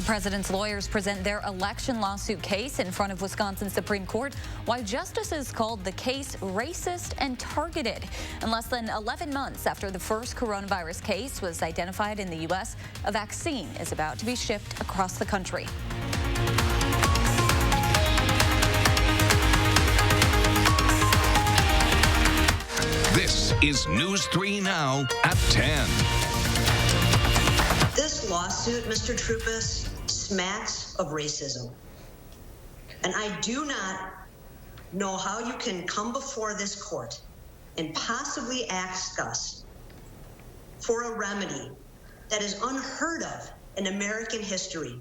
The president's lawyers present their election lawsuit case in front of Wisconsin's Supreme Court. Why justices called the case racist and targeted. In less than 11 months after the first coronavirus case was identified in the U.S., a vaccine is about to be shipped across the country. This is News 3 Now at 10. This lawsuit, Mr. Troupis, smacks of racism. And I do not know how you can come before this court and possibly ask us for a remedy that is unheard of in American history.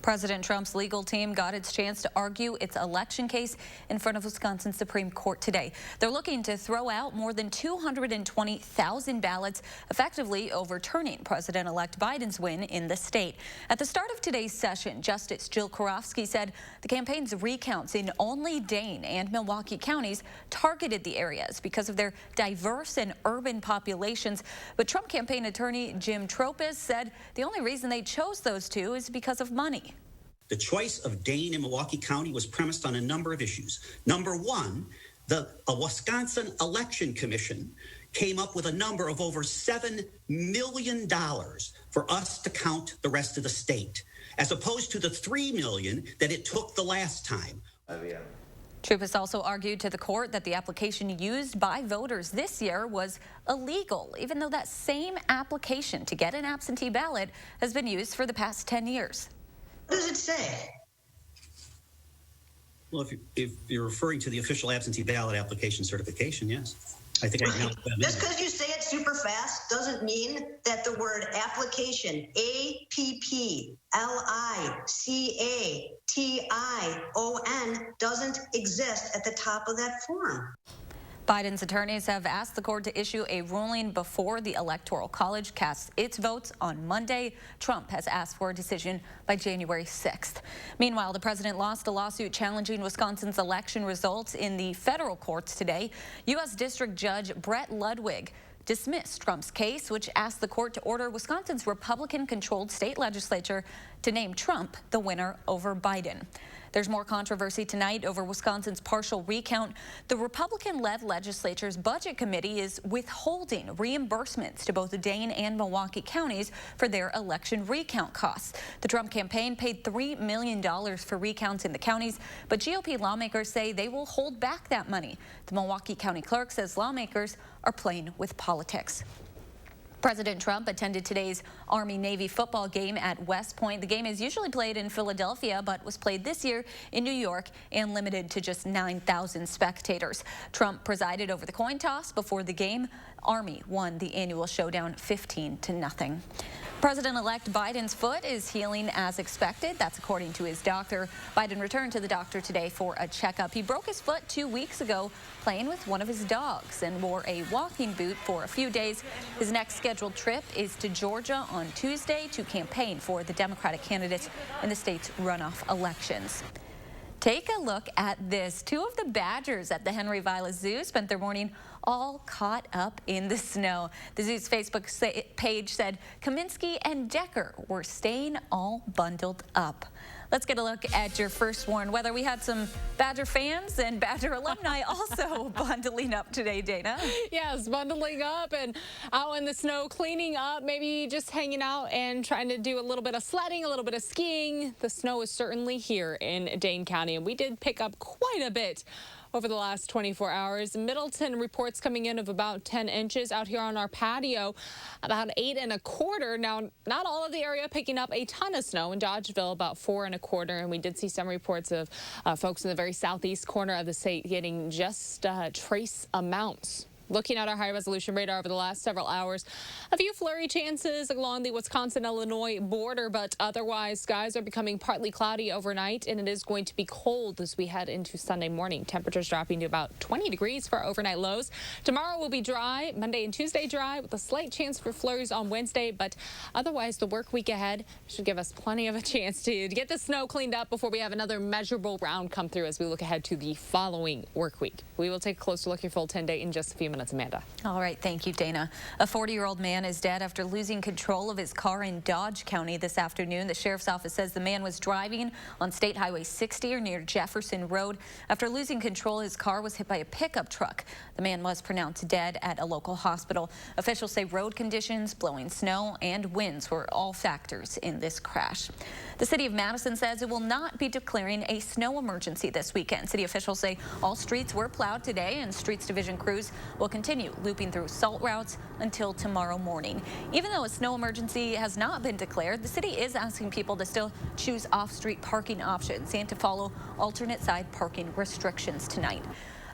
President Trump's legal team got its chance to argue its election case in front of Wisconsin Supreme Court today. They're looking to throw out more than 220,000 ballots, effectively overturning President-elect Biden's win in the state. At the start of today's session, Justice Jill Karofsky said the campaign's recounts in only Dane and Milwaukee counties targeted the areas because of their diverse and urban populations. But Trump campaign attorney Jim Troupis said the only reason they chose those two is because of money. The choice of Dane and Milwaukee County was premised on a number of issues. Number one, the Wisconsin Election Commission came up with a number of over $7 million for us to count the rest of the state, as opposed to the $3 million that it took the last time. Troupis also argued to the court that the application used by voters this year was illegal, even though that same application to get an absentee ballot has been used for the past 10 years. What does it say? Well, if you're referring to the official absentee ballot application certification, yes. I think I know what that means. Just because you say it super fast doesn't mean that the word application, APPLICATION, doesn't exist at the top of that form. Biden's attorneys have asked the court to issue a ruling before the Electoral College casts its votes on Monday. Trump has asked for a decision by January 6th. Meanwhile, the president lost a lawsuit challenging Wisconsin's election results in the federal courts today. U.S. District Judge Brett Ludwig dismissed Trump's case, which asked the court to order Wisconsin's Republican-controlled state legislature to name Trump the winner over Biden. There's more controversy tonight over Wisconsin's partial recount. The Republican-led legislature's budget committee is withholding reimbursements to both Dane and Milwaukee counties for their election recount costs. The Trump campaign paid $3 million for recounts in the counties, but GOP lawmakers say they will hold back that money. The Milwaukee County Clerk says lawmakers are playing with politics. President Trump attended today's Army-Navy football game at West Point. The game is usually played in Philadelphia, but was played this year in New York and limited to just 9,000 spectators. Trump presided over the coin toss before the game. Army won the annual showdown 15-0. President-elect Biden's foot is healing as expected. That's according to his doctor. Biden returned to the doctor today for a checkup. He broke his foot 2 weeks ago playing with one of his dogs and wore a walking boot for a few days. His next scheduled trip is to Georgia on Tuesday to campaign for the Democratic candidates in the state's runoff elections. Take a look at this. Two of the badgers at the Henry Vilas Zoo spent their morning all caught up in the snow. The zoo's Facebook page said Kaminsky and Decker were staying all bundled up. Let's get a look at your first warn weather. We had some Badger fans and Badger alumni also bundling up today, Dana. Yes, bundling up and out in the snow, cleaning up, maybe just hanging out and trying to do a little bit of sledding, a little bit of skiing. The snow is certainly here in Dane County, and we did pick up quite a bit over the last 24 hours. Middleton reports coming in of about 10 inches. Out here on our patio, about 8 1/4. Now, not all of the area picking up a ton of snow. In Dodgeville, about 4 1/4. And we did see some reports of folks in the very southeast corner of the state getting just trace amounts. Looking at our high-resolution radar over the last several hours, a few flurry chances along the Wisconsin-Illinois border, but otherwise skies are becoming partly cloudy overnight, and it is going to be cold as we head into Sunday morning. Temperatures dropping to about 20 degrees for overnight lows. Tomorrow will be dry, Monday and Tuesday dry, with a slight chance for flurries on Wednesday, but otherwise the work week ahead should give us plenty of a chance to get the snow cleaned up before we have another measurable round come through as we look ahead to the following work week. We will take a closer look at your full 10-day in just a few minutes. minutes, Amanda. All right, thank you, Dana. A 40-year-old man is dead after losing control of his car in Dodge County this afternoon. The sheriff's office says the man was driving on State Highway 60 or near Jefferson Road. After losing control, his car was hit by a pickup truck. The man was pronounced dead at a local hospital. Officials say road conditions, blowing snow, and winds were all factors in this crash. The city of Madison says it will not be declaring a snow emergency this weekend. City officials say all streets were plowed today, and Streets Division crews will continue looping through salt routes until tomorrow morning. Even though a snow emergency has not been declared, the city is asking people to still choose off-street parking options and to follow alternate side parking restrictions tonight.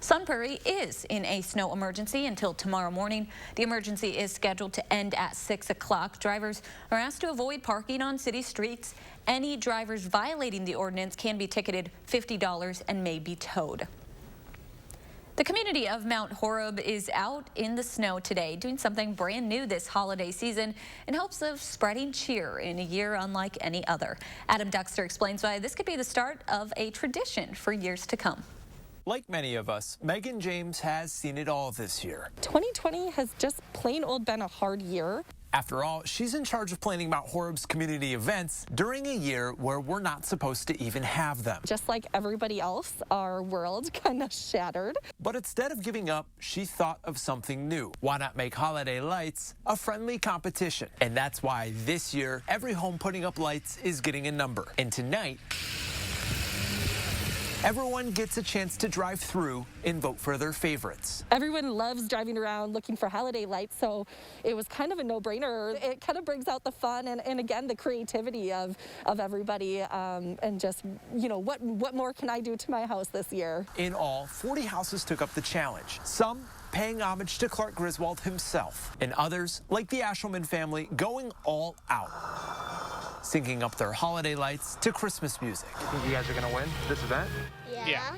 Sun Prairie is in a snow emergency until tomorrow morning. The emergency is scheduled to end at 6 o'clock. Drivers are asked to avoid parking on city streets. Any drivers violating the ordinance can be ticketed $50 and may be towed. The community of Mount Horeb is out in the snow today, doing something brand new this holiday season in hopes of spreading cheer in a year unlike any other. Adam Duxter explains why this could be the start of a tradition for years to come. Like many of us, Megan James has seen it all this year. 2020 has just plain old been a hard year. After all, she's in charge of planning Mount Horeb's community events during a year where we're not supposed to even have them. Just like everybody else, our world kind of shattered. But instead of giving up, she thought of something new. Why not make holiday lights a friendly competition? And that's why this year, every home putting up lights is getting a number. And tonight, everyone gets a chance to drive through and vote for their favorites. Everyone loves driving around looking for holiday lights, so it was kind of a no-brainer. It kind of brings out the fun and again, the creativity of everybody, and just, you know, what more can I do to my house this year? In all, 40 houses took up the challenge. Some paying homage to Clark Griswold himself, and others, like the Ashelman family, going all out, syncing up their holiday lights to Christmas music. You think you guys are gonna win this event? Yeah.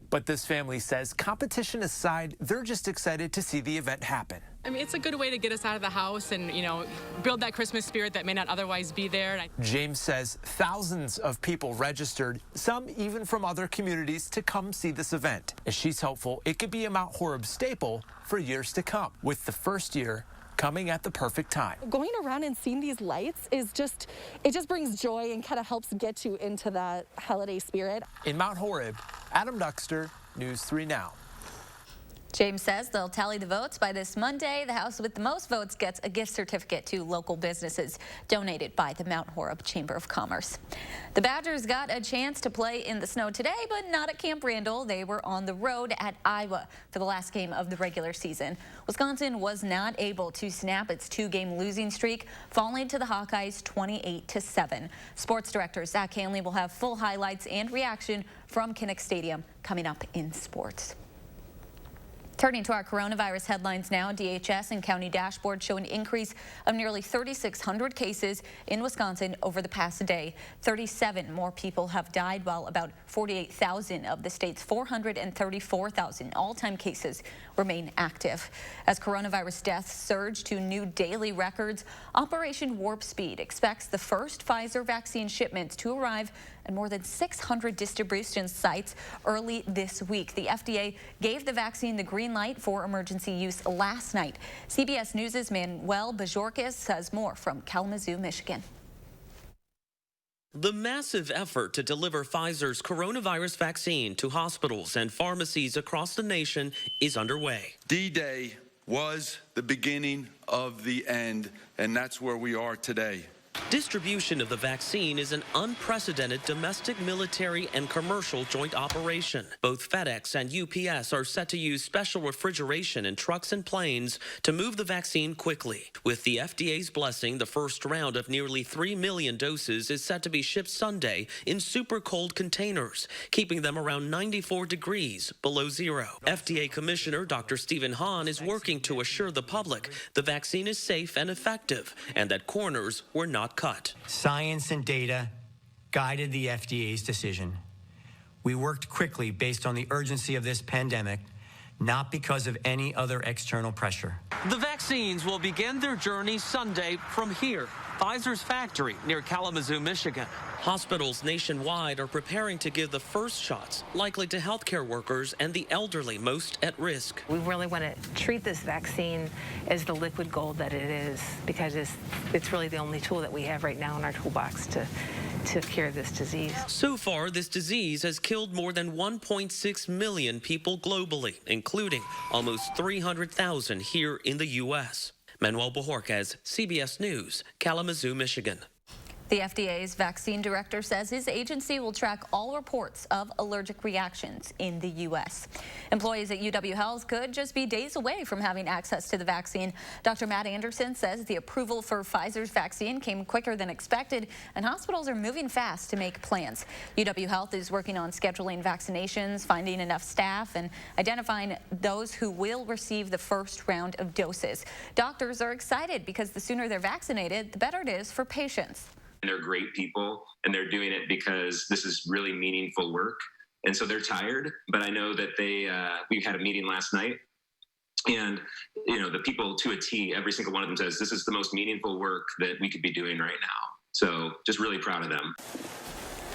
But this family says, competition aside, they're just excited to see the event happen. I mean, it's a good way to get us out of the house and, you know, build that Christmas spirit that may not otherwise be there. James says thousands of people registered, some even from other communities, to come see this event. And she's hopeful it could be a Mount Horeb staple for years to come, with the first year coming at the perfect time. Going around and seeing these lights is just, it just brings joy and kind of helps get you into that holiday spirit. In Mount Horeb, Adam Duxter, News 3 Now. James says they'll tally the votes by this Monday. The house with the most votes gets a gift certificate to local businesses donated by the Mount Horeb Chamber of Commerce. The Badgers got a chance to play in the snow today, but not at Camp Randall. They were on the road at Iowa for the last game of the regular season. Wisconsin was not able to snap its two-game losing streak, falling to the Hawkeyes 28-7. Sports director Zach Hanley will have full highlights and reaction from Kinnick Stadium coming up in sports. Turning to our coronavirus headlines now, DHS and county dashboards show an increase of nearly 3,600 cases in Wisconsin over the past day. 37 more people have died, while about 48,000 of the state's 434,000 all-time cases remain active. As coronavirus deaths surge to new daily records, Operation Warp Speed expects the first Pfizer vaccine shipments to arrive at more than 600 distribution sites early this week. The FDA gave the vaccine the green light for emergency use last night. CBS News' Manuel Bajorquez has more from Kalamazoo, Michigan. The massive effort to deliver Pfizer's coronavirus vaccine to hospitals and pharmacies across the nation is underway. D-Day was the beginning of the end, and that's where we are today. Distribution of the vaccine is an unprecedented domestic, military, and commercial joint operation. Both FedEx and UPS are set to use special refrigeration in trucks and planes to move the vaccine quickly. With the FDA's blessing, the first round of nearly 3 million doses is set to be shipped Sunday in super cold containers, keeping them around 94 degrees below zero. FDA Commissioner Dr. Stephen Hahn is working to assure the public the vaccine is safe and effective and that corners were not cut. Science and data guided the FDA's decision. We worked quickly based on the urgency of this pandemic, not because of any other external pressure. The vaccines will begin their journey Sunday from here Pfizer's factory near Kalamazoo, Michigan. Hospitals nationwide are preparing to give the first shots, likely to healthcare workers and the elderly most at risk. We really want to treat this vaccine as the liquid gold that it is, because it's really the only tool that we have right now in our toolbox to cure this disease. So far, this disease has killed more than 1.6 million people globally, including almost 300,000 here in the U.S. Manuel Bojorquez, CBS News, Kalamazoo, Michigan. The FDA's vaccine director says his agency will track all reports of allergic reactions in the U.S. Employees at UW Health could just be days away from having access to the vaccine. Dr. Matt Anderson says the approval for Pfizer's vaccine came quicker than expected, and hospitals are moving fast to make plans. UW Health is working on scheduling vaccinations, finding enough staff, and identifying those who will receive the first round of doses. Doctors are excited because the sooner they're vaccinated, the better it is for patients. They're great people, and they're doing it because this is really meaningful work. And so they're tired, but I know that we had a meeting last night, and the people to a T, every single one of them says this is the most meaningful work that we could be doing right now. So just really proud of them.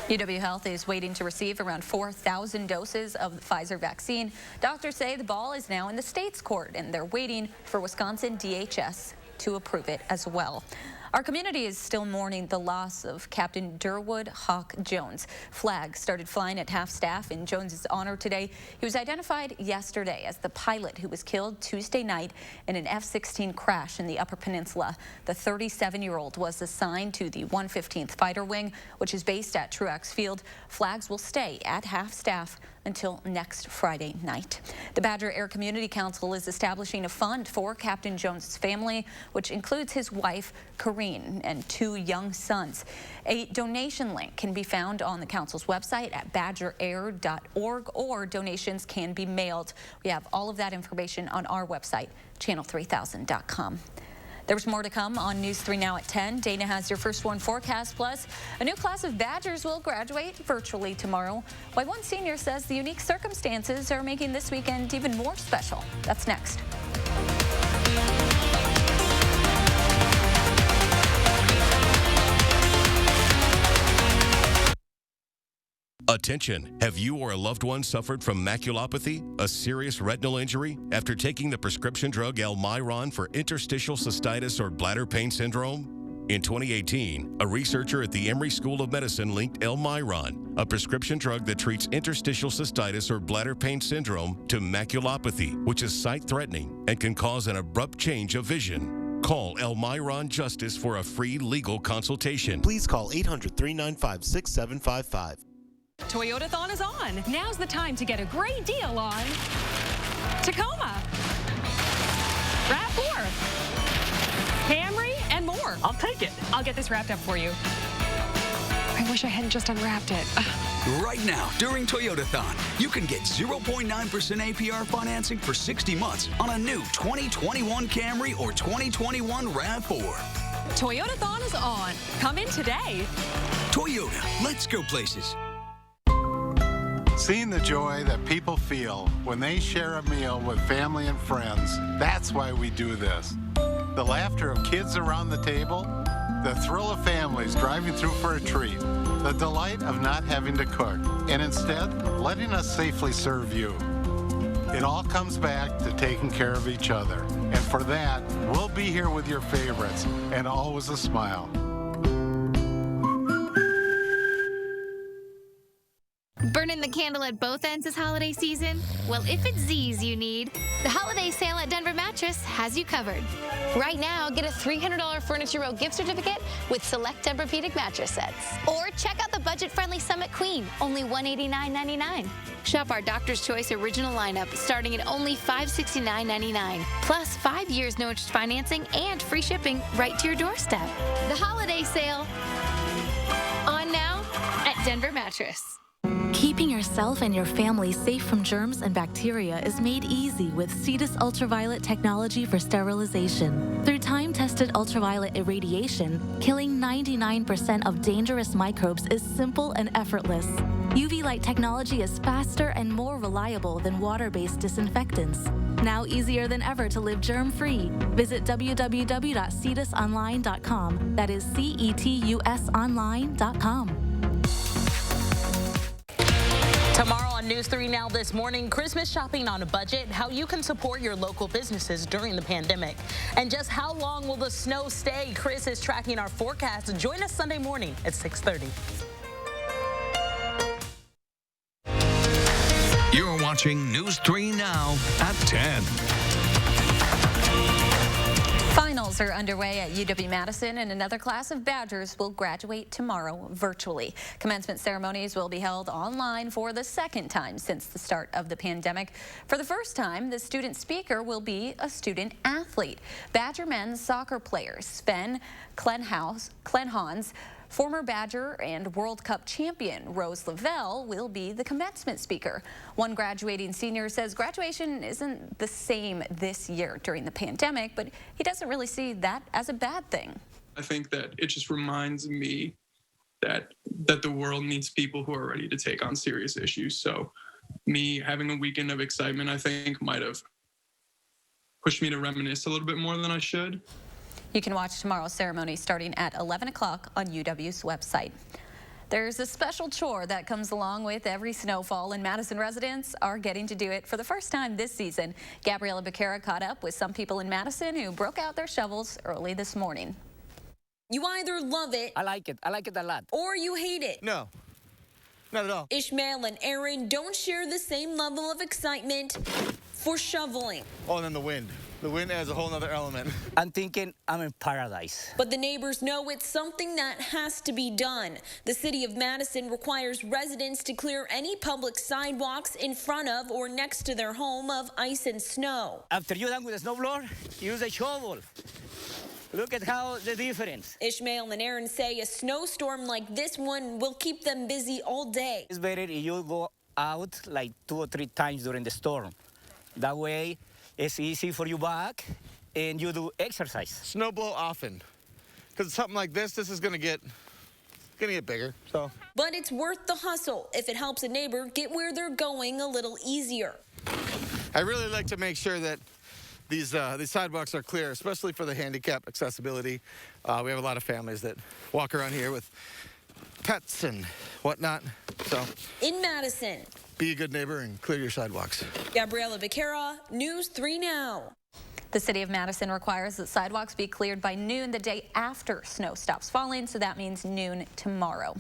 UW Health is waiting to receive around 4,000 doses of the Pfizer vaccine. Doctors say the ball is now in the state's court, and they're waiting for Wisconsin DHS to approve it as well. Our community is still mourning the loss of Captain Durwood Hawk Jones. Flags started flying at half-staff in Jones's honor today. He was identified yesterday as the pilot who was killed Tuesday night in an F-16 crash in the Upper Peninsula. The 37-year-old was assigned to the 115th Fighter Wing, which is based at Truax Field. Flags will stay at half-staff until next Friday night. The Badger Air Community Council is establishing a fund for Captain Jones' family, which includes his wife, Corrine, and 2 young sons. A donation link can be found on the council's website at badgerair.org, or donations can be mailed. We have all of that information on our website, channel3000.com. There's more to come on News 3 Now at 10. Dana has your first one forecast. Plus, a new class of Badgers will graduate virtually tomorrow. Why one senior says the unique circumstances are making this weekend even more special. That's next. Attention, have you or a loved one suffered from maculopathy, a serious retinal injury, after taking the prescription drug Elmiron for interstitial cystitis or bladder pain syndrome? In 2018, a researcher at the Emory School of Medicine linked Elmiron, a prescription drug that treats interstitial cystitis or bladder pain syndrome, to maculopathy, which is sight-threatening and can cause an abrupt change of vision. Call Elmiron Justice for a free legal consultation. Please call 800-395-6755. Toyotathon is on. Now's the time to get a great deal on Tacoma, RAV4, Camry, and more. I'll take it. I'll get this wrapped up for you. I wish I hadn't just unwrapped it. Right now, during Toyotathon, you can get 0.9% APR financing for 60 months on a new 2021 Camry or 2021 RAV4. Toyotathon is on. Come in today. Toyota, let's go places. Seeing the joy that people feel when they share a meal with family and friends, that's why we do this. The laughter of kids around the table, the thrill of families driving through for a treat, the delight of not having to cook, and instead letting us safely serve you. It all comes back to taking care of each other. And for that, we'll be here with your favorites, and always a smile. Burning the candle at both ends this holiday season? Well, if it's Z's you need, the holiday sale at Denver Mattress has you covered. Right now, get a $300 Furniture Row gift certificate with select Tempur-Pedic mattress sets. Or check out the budget-friendly Summit Queen, only $189.99. Shop our Doctor's Choice original lineup starting at only $569.99. Plus 5 years no interest financing and free shipping right to your doorstep. The holiday sale on now at Denver Mattress. Keep Keeping yourself and your family safe from germs and bacteria is made easy with Cetus ultraviolet technology for sterilization. Through time-tested ultraviolet irradiation, killing 99% of dangerous microbes is simple and effortless. UV light technology is faster and more reliable than water-based disinfectants. Now easier than ever to live germ-free. Visit www.cetusonline.com. That is cetusonline.com. Tomorrow on News 3 Now this morning, Christmas shopping on a budget, how you can support your local businesses during the pandemic. And just how long will the snow stay? Chris is tracking our forecast. Join us Sunday morning at 6:30. You're watching News 3 Now at 10. Finals are underway at UW-Madison, and another class of Badgers will graduate tomorrow virtually. Commencement ceremonies will be held online for the second time since the start of the pandemic. For the first time, the student speaker will be a student athlete. Badger men's soccer player Sven Klenhans, former Badger and World Cup champion Rose Lavelle will be the commencement speaker. One graduating senior says graduation isn't the same this year during the pandemic, but he doesn't really see that as a bad thing. I think that it just reminds me that the world needs people who are ready to take on serious issues. So me having a weekend of excitement, I think, might have pushed me to reminisce a little bit more than I should. You can watch tomorrow's ceremony starting at 11 o'clock on UW's website. There's a special chore that comes along with every snowfall, and Madison residents are getting to do it for the first time this season. Gabriella Becerra caught up with some people in Madison who broke out their shovels early this morning. You either love it. I like it a lot. Or you hate it. No, not at all. Ishmael and Aaron don't share the same level of excitement for shoveling. Oh, and then the wind. The wind adds a whole nother element. I'm thinking I'm in paradise. But the neighbors know it's something that has to be done. The city of Madison requires residents to clear any public sidewalks in front of or next to their home of ice and snow. After you're done with the snowblower, use a shovel. Look at how the difference. Ishmael and Aaron say a snowstorm like this one will keep them busy all day. It's better if you go out like 2 or 3 times during the storm. That way, it's easy for you back, and you do exercise. Snow blow often, because something like this is gonna get bigger. So. But it's worth the hustle if it helps a neighbor get where they're going a little easier. I really like to make sure that these sidewalks are clear, especially for the handicap accessibility. We have a lot of families that walk around here with pets and whatnot. So. In Madison. Be a good neighbor and clear your sidewalks. Gabriella Becerra, News 3 Now. The city of Madison requires that sidewalks be cleared by noon the day after snow stops falling, so that means noon tomorrow.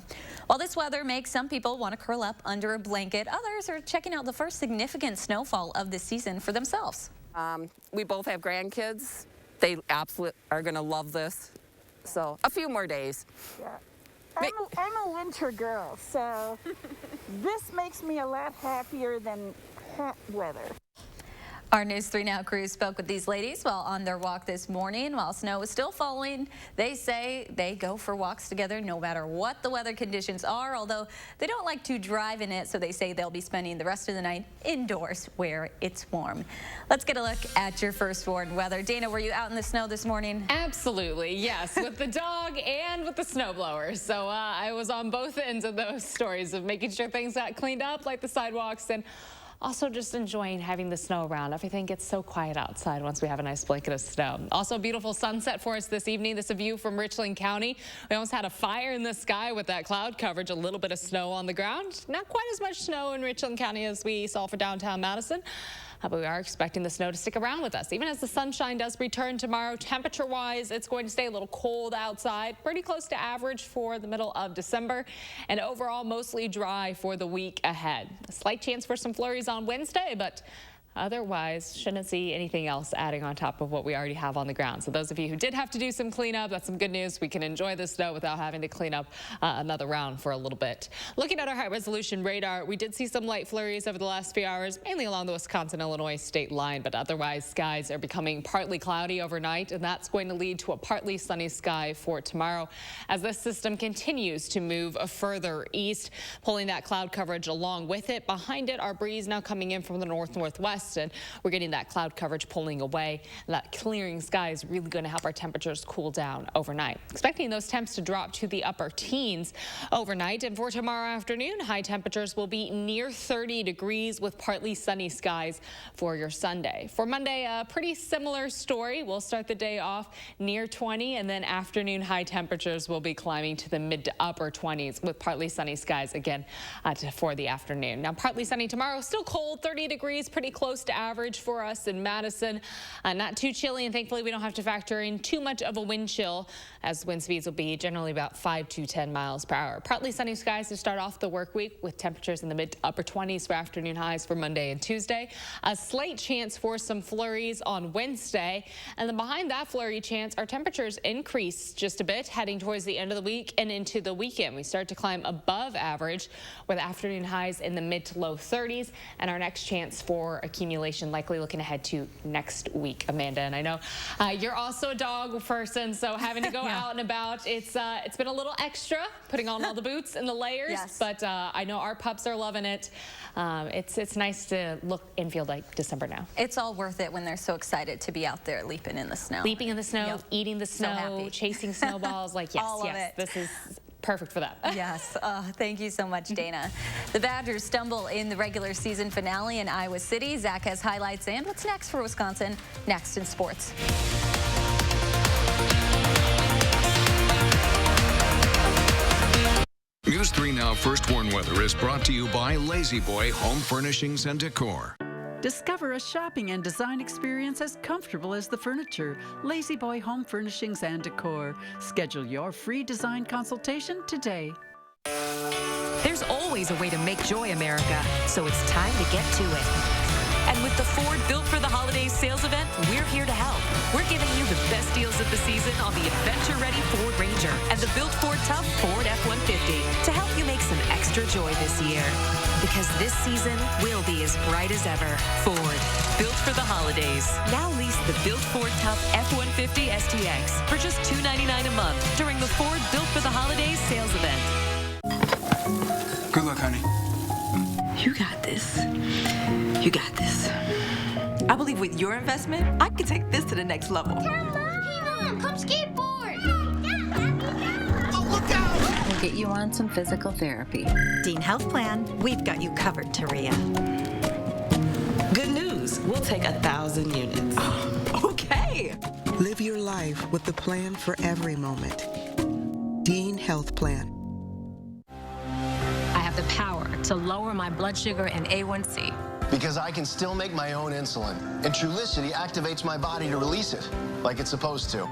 While this weather makes some people want to curl up under a blanket, others are checking out the first significant snowfall of the season for themselves. We both have grandkids. They absolutely are going to love this. So a few more days. Yeah. I'm a winter girl, so this makes me a lot happier than hot weather. Our News 3 Now crew spoke with these ladies while on their walk this morning. While snow is still falling, they say they go for walks together no matter what the weather conditions are, although they don't like to drive in it, so they say they'll be spending the rest of the night indoors where it's warm. Let's get a look at your first warned weather. Dana, were you out in the snow this morning? Absolutely, yes, with the dog and with the snowblower. So I was on both ends of those stories of making sure things got cleaned up, like the sidewalks, and also just enjoying having the snow around. Everything gets so quiet outside once we have a nice blanket of snow. Also a beautiful sunset for us this evening. This is a view from Richland County. We almost had a fire in the sky with that cloud coverage, a little bit of snow on the ground. Not quite as much snow in Richland County as we saw for downtown Madison. But we are expecting the snow to stick around with us. Even as the sunshine does return tomorrow, temperature-wise, it's going to stay a little cold outside, pretty close to average for the middle of December, and overall mostly dry for the week ahead. A slight chance for some flurries on Wednesday, but Otherwise, shouldn't see anything else adding on top of what we already have on the ground. So those of you who did have to do some cleanup, that's some good news. We can enjoy the snow without having to clean up another round for a little bit. Looking at our high-resolution radar, we did see some light flurries over the last few hours, mainly along the Wisconsin-Illinois state line, but otherwise skies are becoming partly cloudy overnight, and that's going to lead to a partly sunny sky for tomorrow as this system continues to move further east, pulling that cloud coverage along with it. Behind it, our breeze now coming in from the north-northwest, and we're getting that cloud coverage pulling away. That clearing sky is really going to help our temperatures cool down overnight. Expecting those temps to drop to the upper teens overnight, and for tomorrow afternoon, high temperatures will be near 30 degrees with partly sunny skies for your Sunday. For Monday, a pretty similar story. We'll start the day off near 20, and then afternoon high temperatures will be climbing to the mid to upper 20s with partly sunny skies again for the afternoon. Now, partly sunny tomorrow, still cold, 30 degrees, pretty close to average for us in Madison. Not too chilly, and thankfully we don't have to factor in too much of a wind chill, as wind speeds will be generally about 5 to 10 miles per hour. Partly sunny skies to start off the work week with temperatures in the mid to upper 20s for afternoon highs for Monday and Tuesday. A slight chance for some flurries on Wednesday, and then behind that flurry chance, our temperatures increase just a bit heading towards the end of the week and into the weekend. We start to climb above average with afternoon highs in the mid to low 30s, and our next chance for accumulation likely looking ahead to next week. Amanda, and I know you're also a dog person, so having to go out and about, it's been a little extra putting on all the boots and the layers, but I know our pups are loving it. It's nice to look and feel like December now. It's all worth it when they're so excited to be out there leaping in the snow. Leaping in the snow, eating the snow, so chasing snowballs, like yes, all of it. This is perfect for that. Yes. Thank you so much, Dana. The Badgers stumble in the regular season finale in Iowa City. Zach has highlights and what's next for Wisconsin, next in sports. News 3 Now First Warn Weather is brought to you by Lazy Boy Home Furnishings and Decor. Discover a shopping and design experience as comfortable as the furniture. Lazy Boy Home Furnishings and Decor. Schedule your free design consultation today. There's always a way to make joy America, so it's time to get to it. And with the Ford Built for the Holidays sales event, we're here to help. We're giving you the best deals of the season on the adventure-ready Ford Ranger and the Built Ford Tough Ford F-150 to help you make some extra joy this year. Because this season will be as bright as ever. Ford, built for the holidays. Now lease the Built Ford Tough F-150 STX for just $299 a month during the Ford Built for the Holidays sales event. Good luck, honey. You got this. You got this. I believe with your investment, I can take this to the next level. Mom, come skateboard. Oh, look out! We'll get you on some physical therapy. Dean Health Plan, we've got you covered, Taria. Good news. We'll take 1,000 units. Okay. Live your life with the plan for every moment. Dean Health Plan. I have the power to lower my blood sugar and A1C. Because I can still make my own insulin, and Trulicity activates my body to release it, like it's supposed to.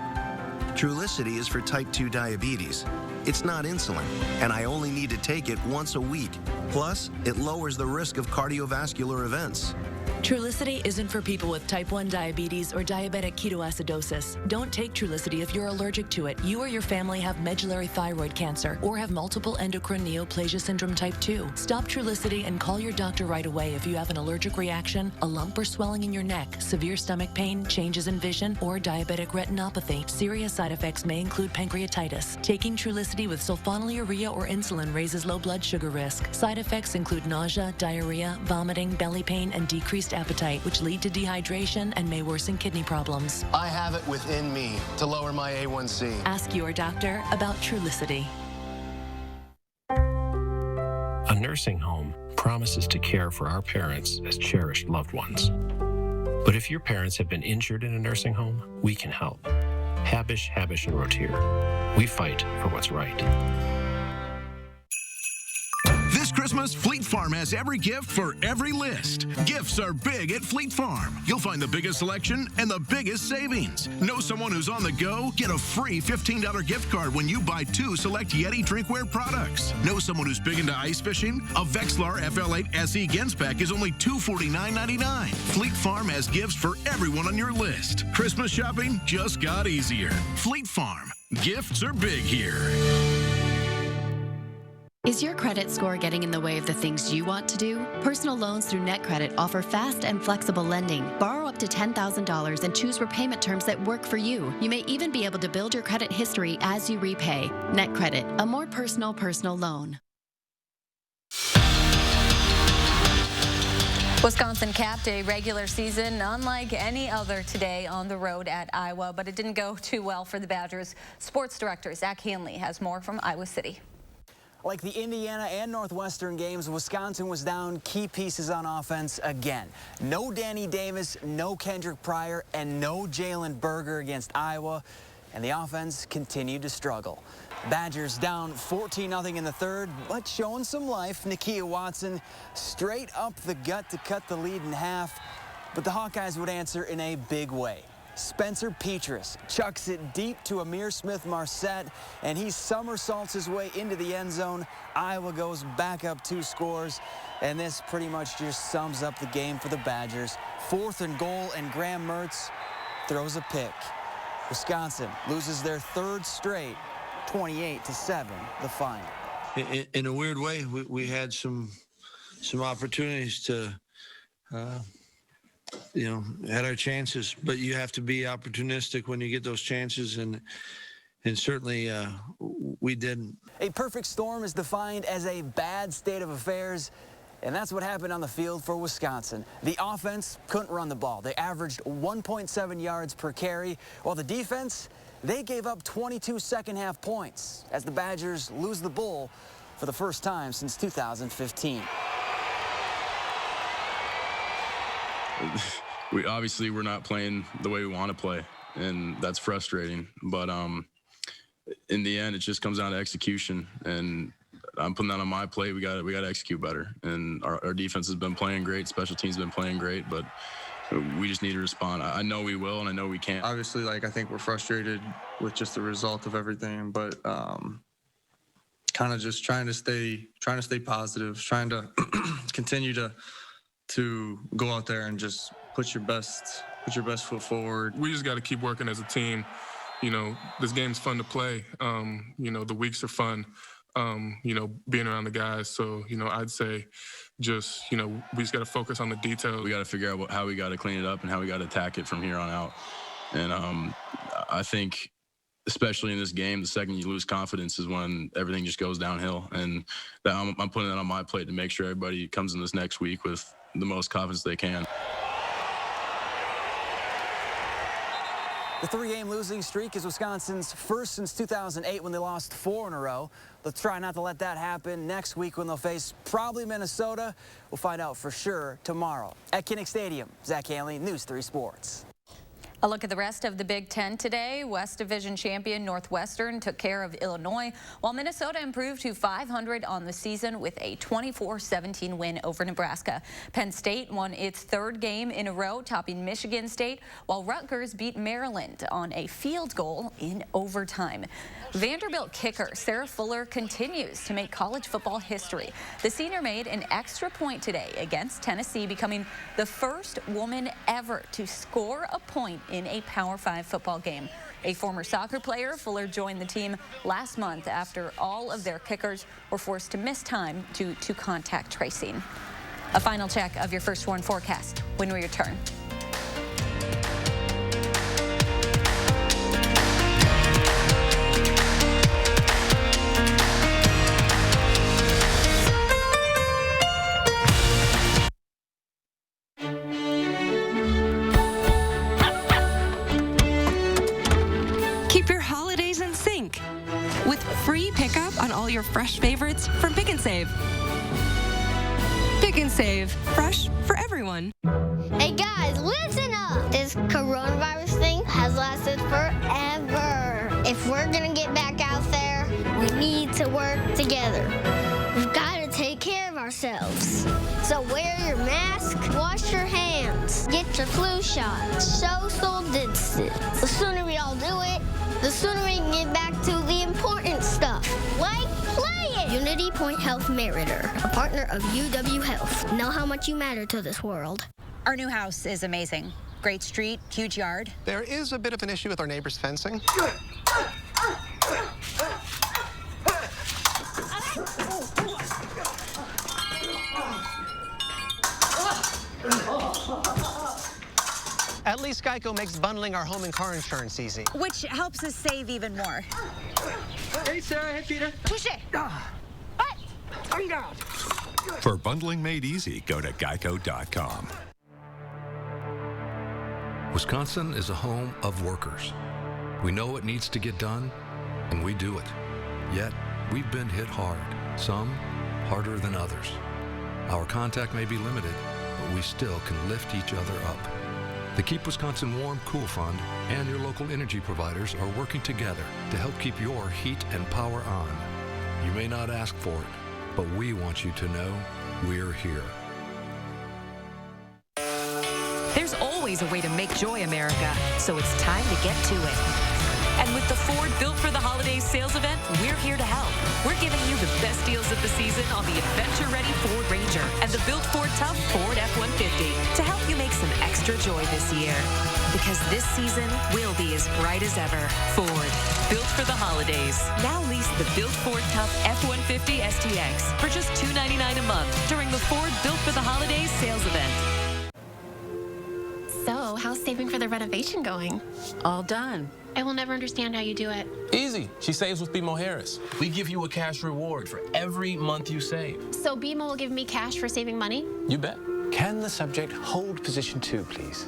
Trulicity is for type 2 diabetes. It's not insulin, and I only need to take it once a week. Plus, it lowers the risk of cardiovascular events. Trulicity isn't for people with type 1 diabetes or diabetic ketoacidosis. Don't take Trulicity if you're allergic to it, you or your family have medullary thyroid cancer, or have multiple endocrine neoplasia syndrome type 2. Stop Trulicity and call your doctor right away if you have an allergic reaction, a lump or swelling in your neck, severe stomach pain, changes in vision, or diabetic retinopathy. Serious side effects may include pancreatitis. Taking Trulicity with sulfonylurea or insulin raises low blood sugar risk. Side effects include nausea, diarrhea, vomiting, belly pain, and decreased appetite, which lead to dehydration and may worsen kidney problems. I have it within me to lower my A1C. Ask your doctor about Trulicity. A nursing home promises to care for our parents as cherished loved ones. But if your parents have been injured in a nursing home, we can help. Habish, Habish, and Rotier. We fight for what's right. This Christmas, Fleet Farm has every gift for every list. Gifts are big at Fleet Farm. You'll find the biggest selection and the biggest savings. Know someone who's on the go? Get a free $15 gift card when you buy 2 select Yeti drinkware products. Know someone who's big into ice fishing? A Vexlar FL8 SE Gens pack is only $249.99. Fleet Farm has gifts for everyone on your list. Christmas shopping just got easier. Fleet Farm. Gifts are big here. Is your credit score getting in the way of the things you want to do? Personal loans through NetCredit offer fast and flexible lending. Borrow up to $10,000 and choose repayment terms that work for you. You may even be able to build your credit history as you repay. NetCredit, a more personal loan. Wisconsin capped a regular season unlike any other today on the road at Iowa, but it didn't go too well for the Badgers. Sports director Zach Hanley has more from Iowa City. Like the Indiana and Northwestern games, Wisconsin was down key pieces on offense again. No Danny Davis, no Kendrick Pryor, and no Jalen Berger against Iowa, and the offense continued to struggle. Badgers down 14-0 in the third, but showing some life. Nakia Watson straight up the gut to cut the lead in half, but the Hawkeyes would answer in a big way. Spencer Petras chucks it deep to Amir Smith-Marset, and he somersaults his way into the end zone. Iowa goes back up 2 scores, and this pretty much just sums up the game for the Badgers. 4th and goal, and Graham Mertz throws a pick. Wisconsin loses their 3rd straight, 28-7, the final. In a weird way, we had some opportunities to had our chances, but you have to be opportunistic when you get those chances, and certainly we didn't. A perfect storm is defined as a bad state of affairs, and that's what happened on the field for Wisconsin. The offense couldn't run the ball. They averaged 1.7 yards per carry, while the defense, they gave up 22 second-half points as the Badgers lose the Bowl for the first time since 2015. We're not playing the way we want to play, and that's frustrating. But in the end, it just comes down to execution, and I'm putting that on my plate. We got to execute better, and our defense has been playing great. Special teams have been playing great, but we just need to respond. I know we will, and I know we can. Obviously, I think we're frustrated with just the result of everything, but kind of just trying to stay positive, trying to continue to go out there and just put your best foot forward. We just got to keep working as a team. This game's fun to play. The weeks are fun. Being around the guys. So, I'd say just, we just got to focus on the details. We got to figure out how we got to clean it up and how we got to attack it from here on out. And I think, especially in this game, the second you lose confidence is when everything just goes downhill. And I'm putting that on my plate to make sure everybody comes in this next week with the most confidence they can. The 3-game losing streak is Wisconsin's first since 2008 when they lost 4 in a row. Let's try not to let that happen next week when they'll face probably Minnesota. We'll find out for sure tomorrow. At Kinnick Stadium, Zach Hanley, News 3 Sports. A look at the rest of the Big Ten today. West Division champion Northwestern took care of Illinois, while Minnesota improved to .500 on the season with a 24-17 win over Nebraska. Penn State won its 3rd game in a row, topping Michigan State, while Rutgers beat Maryland on a field goal in overtime. Vanderbilt kicker Sarah Fuller continues to make college football history. The senior made an extra point today against Tennessee, becoming the first woman ever to score a point in a Power 5 football game. A former soccer player, Fuller joined the team last month after all of their kickers were forced to miss time due to contact tracing. A final check of your First Warn forecast when we return. All your fresh favorites from Pick and Save. Pick and Save, fresh for everyone. Hey guys, listen up! This coronavirus thing has lasted forever. If we're gonna get back out there, we need to work together. We've got to take care ourselves. So wear your mask, wash your hands, get your flu shot, social distance. The sooner we all do it, the sooner we can get back to the important stuff, like playing. Unity Point Health Meritor, a partner of UW Health. Know how much you matter to this world. Our new house is amazing. Great street, huge yard. There is a bit of an issue with our neighbor's fencing. At least Geico makes bundling our home and car insurance easy. Which helps us save even more. Hey, Sarah. Hey, Peter. Push it. What? For bundling made easy, go to geico.com. Wisconsin is a home of workers. We know what needs to get done, and we do it. Yet, we've been hit hard, some harder than others. Our contact may be limited, but we still can lift each other up. The Keep Wisconsin Warm Cool Fund and your local energy providers are working together to help keep your heat and power on. You may not ask for it, but we want you to know we're here. There's always a way to make joy America, so it's time to get to it. And with the Ford Built for the Holidays sales event, we're here to help. We're giving you the best deals of the season on the adventure-ready Ford Ranger and the Built Ford Tough Ford F-150 to help you make some extra joy this year. Because this season will be as bright as ever. Ford, Built for the Holidays. Now lease the Built Ford Tough F-150 STX for just $299 a month during the Ford Built for the Holidays sales event. So, how's saving for the renovation going? All done. I will never understand how you do it. Easy. She saves with BMO Harris. We give you a cash reward for every month you save. So BMO will give me cash for saving money? You bet. Can the subject hold position 2, please?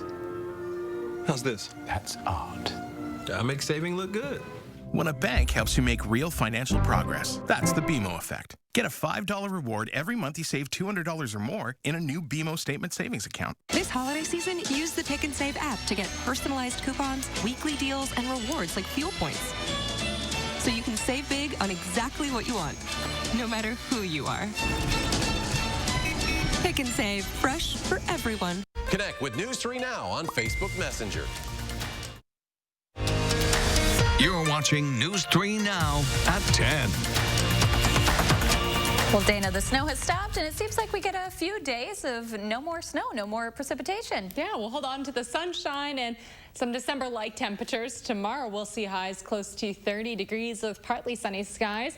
How's this? That's art. I make saving look good. When a bank helps you make real financial progress, that's the BMO effect. Get a $5 reward every month you save $200 or more in a new BMO Statement Savings account. This holiday season, use the Pick and Save app to get personalized coupons, weekly deals, and rewards like fuel points. So you can save big on exactly what you want, no matter who you are. Pick and Save, fresh for everyone. Connect with News 3 Now on Facebook Messenger. You're watching News 3 Now at 10. Well, Dana, the snow has stopped, and it seems like we get a few days of no more snow, no more precipitation. Yeah, we'll hold on to the sunshine and some December-like temperatures. Tomorrow, we'll see highs close to 30 degrees with partly sunny skies.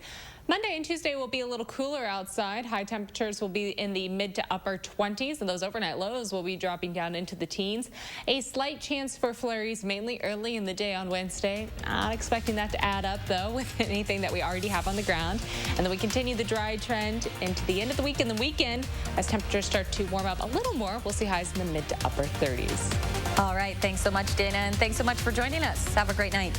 Monday and Tuesday will be a little cooler outside. High temperatures will be in the mid to upper 20s, and those overnight lows will be dropping down into the teens. A slight chance for flurries mainly early in the day on Wednesday. Not expecting that to add up, though, with anything that we already have on the ground. And then we continue the dry trend into the end of the week and the weekend. As temperatures start to warm up a little more, we'll see highs in the mid to upper 30s. All right. Thanks so much, Dana, and thanks so much for joining us. Have a great night.